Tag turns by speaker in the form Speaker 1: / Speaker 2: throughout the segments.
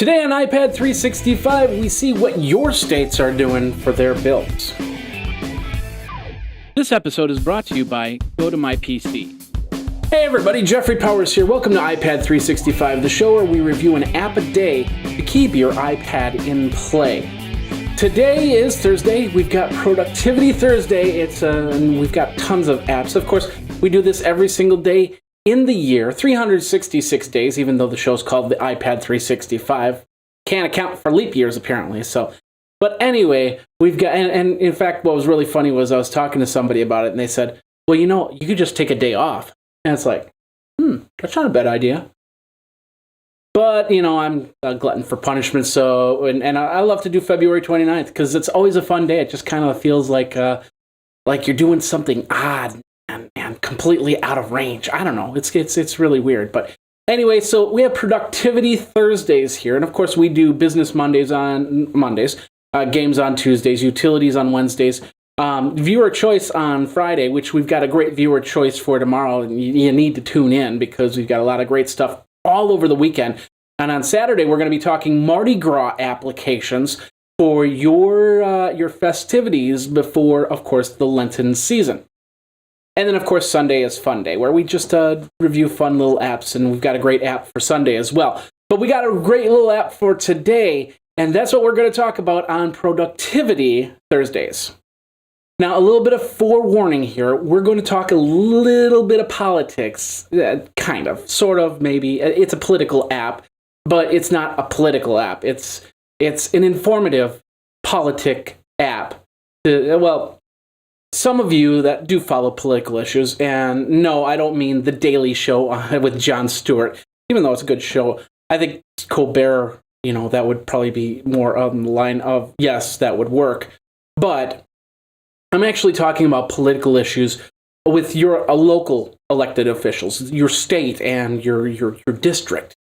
Speaker 1: Today on iPad 365, we see what your states are doing for their builds.
Speaker 2: This episode is brought to you by GoToMyPC.
Speaker 1: Hey everybody, Jeffrey Powers here. Welcome to iPad 365, the show where we review an app a day to keep your iPad in play. Today is Thursday. We've got Productivity Thursday. And we've got tons of apps. Of course, we do this every single day in the year, 366 days, even though the show's called the iPad 365. Can't account for leap years, apparently. But anyway, we've got, and in fact, what was really funny was I was talking to somebody about it, and they said, well, you could just take a day off. And it's like, that's not a bad idea. But, I'm a glutton for punishment, so, and I love to do February 29th, because it's always a fun day. It just kind of feels like you're doing something odd and completely out of range. I don't know. It's really weird. But anyway, so we have Productivity Thursdays here. And of course, we do Business Mondays on Mondays, Games on Tuesdays, Utilities on Wednesdays, Viewer Choice on Friday, which we've got a great viewer choice for tomorrow. And you need to tune in because we've got a lot of great stuff all over the weekend. And on Saturday, we're going to be talking Mardi Gras applications for your festivities before, of course, the Lenten season. And then, of course, Sunday is Fun Day, where we just review fun little apps, and we've got a great app for Sunday as well. But we got a great little app for today, and that's what we're going to talk about on Productivity Thursdays. Now, a little bit of forewarning here. We're going to talk a little bit of politics, kind of, sort of, maybe. It's a political app, but it's not a political app. It's an informative politic app. Some of you that do follow political issues, and no, I don't mean The Daily Show with Jon Stewart, even though it's a good show. I think Colbert, that would probably be more on the line of, yes, that would work. But I'm actually talking about political issues with your local elected officials, your state and your district.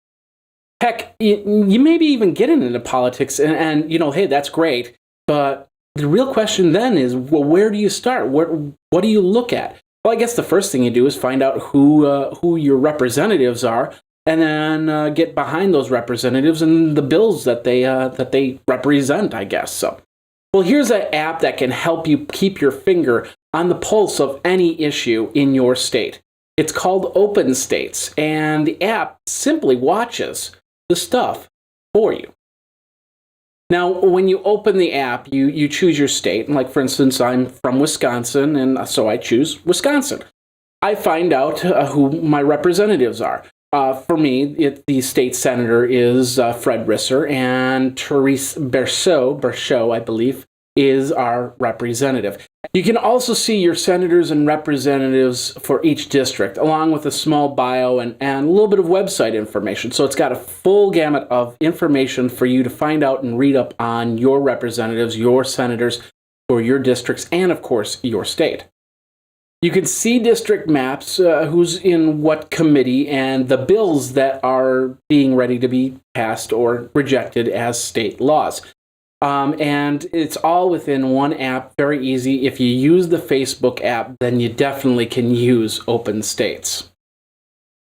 Speaker 1: Heck, you maybe even get into politics, and hey, that's great, but the real question then is, well, where do you start? What do you look at? Well, I guess the first thing you do is find out who your representatives are, and then get behind those representatives and the bills that they represent, I guess. So, well, here's an app that can help you keep your finger on the pulse of any issue in your state. It's called Open States, and the app simply watches the stuff for you. Now, when you open the app, you choose your state. And like, for instance, I'm from Wisconsin, and so I choose Wisconsin. I find out who my representatives are. For me, the state senator is Fred Risser, and Therese Berceau, I believe, is our representative. You can also see your senators and representatives for each district, along with a small bio and a little bit of website information. So it's got a full gamut of information for you to find out and read up on your representatives, your senators for your districts, and of course, your state. You can see district maps, who's in what committee, and the bills that are being ready to be passed or rejected as state laws. And it's all within one app, very easy. If you use the Facebook app, then you definitely can use Open States.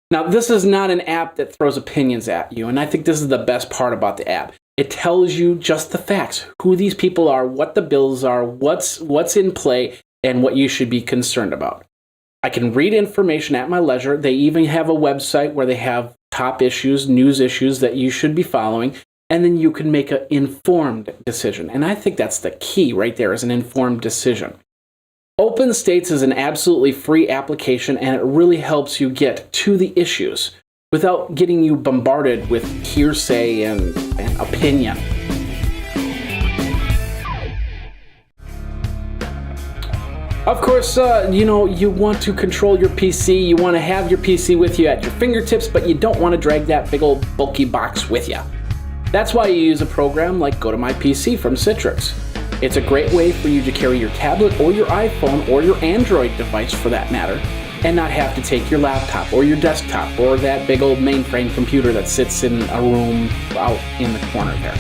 Speaker 1: Now, this is not an app that throws opinions at you, and I think this is the best part about the app. It tells you just the facts, who these people are, what the bills are, what's in play, and what you should be concerned about. I can read information at my leisure. They even have a website where they have top issues, news issues that you should be following. And then you can make an informed decision. And I think that's the key right there, is an informed decision. Open States is an absolutely free application, and it really helps you get to the issues without getting you bombarded with hearsay and opinion. Of course, you want to control your PC. You want to have your PC with you at your fingertips, but you don't want to drag that big old bulky box with you. That's why you use a program like GoToMyPC from Citrix. It's a great way for you to carry your tablet or your iPhone or your Android device for that matter, and not have to take your laptop or your desktop or that big old mainframe computer that sits in a room out in the corner there.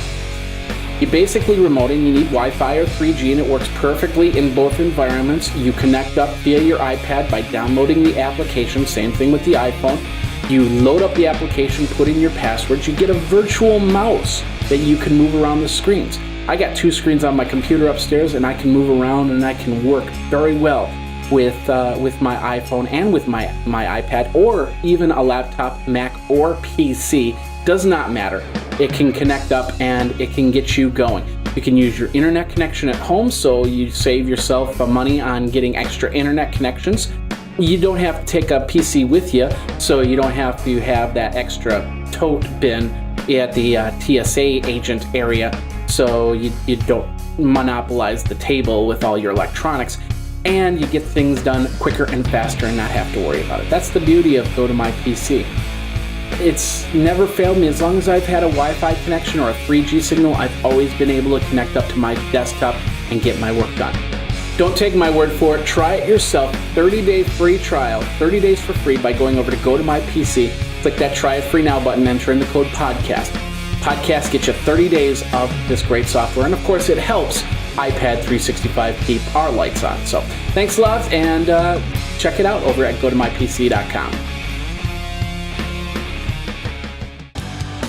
Speaker 1: You basically remote in, you need Wi-Fi or 3G, and it works perfectly in both environments. You connect up via your iPad by downloading the application, same thing with the iPhone. You load up the application, put in your passwords, you get a virtual mouse that you can move around the screens. I got 2 screens on my computer upstairs, and I can move around and I can work very well with my iPhone and with my iPad, or even a laptop, Mac, or PC. Does not matter. It can connect up and it can get you going. You can use your internet connection at home, so you save yourself money on getting extra internet connections. You don't have to take a PC with you, so you don't have to have that extra tote bin at the TSA agent area, so you don't monopolize the table with all your electronics, and you get things done quicker and faster and not have to worry about it. That's the beauty of GoToMyPC. It's never failed me. As long as I've had a Wi-Fi connection or a 3G signal, I've always been able to connect up to my desktop and get my work done. Don't take my word for it. Try it yourself. 30-day free trial, 30 days for free by going over to GoToMyPC. Click that Try It Free Now button, enter in the code PODCAST. Podcast gets you 30 days of this great software, and of course it helps iPad 365 keep our lights on. So thanks a lot, and check it out over at GoToMyPC.com.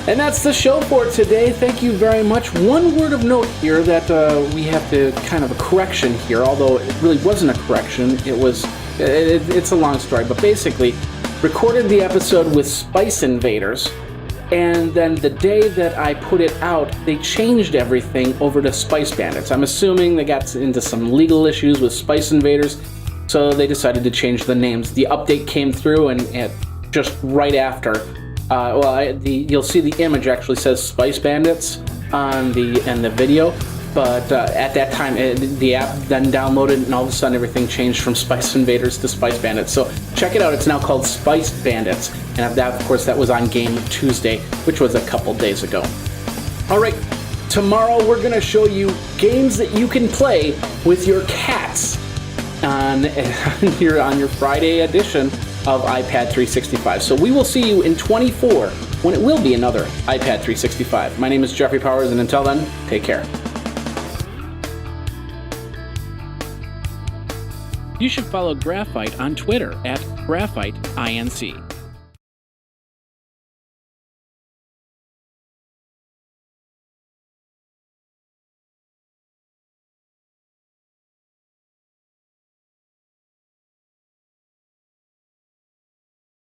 Speaker 1: And that's the show for today. Thank you very much. One word of note here that we have to kind of a correction here, although it really wasn't a correction. It's a long story, but basically recorded the episode with Spice Invaders, and then the day that I put it out, they changed everything over to Spice Bandits. I'm assuming they got into some legal issues with Spice Invaders, so they decided to change the names. The update came through, and just right after, you'll see the image actually says Spice Bandits on the video, but at that time the app then downloaded, and all of a sudden everything changed from Spice Invaders to Spice Bandits. So check it out. It's now called Spice Bandits, and that, of course, that was on Game Tuesday, which was a couple days ago. All right, tomorrow we're going to show you games that you can play with your cats on your Friday edition of iPad 365. So we will see you in 24 when it will be another iPad 365. My name is Jeffrey Powers, and until then, take care.
Speaker 2: You should follow Graphite on Twitter at GraphiteINC.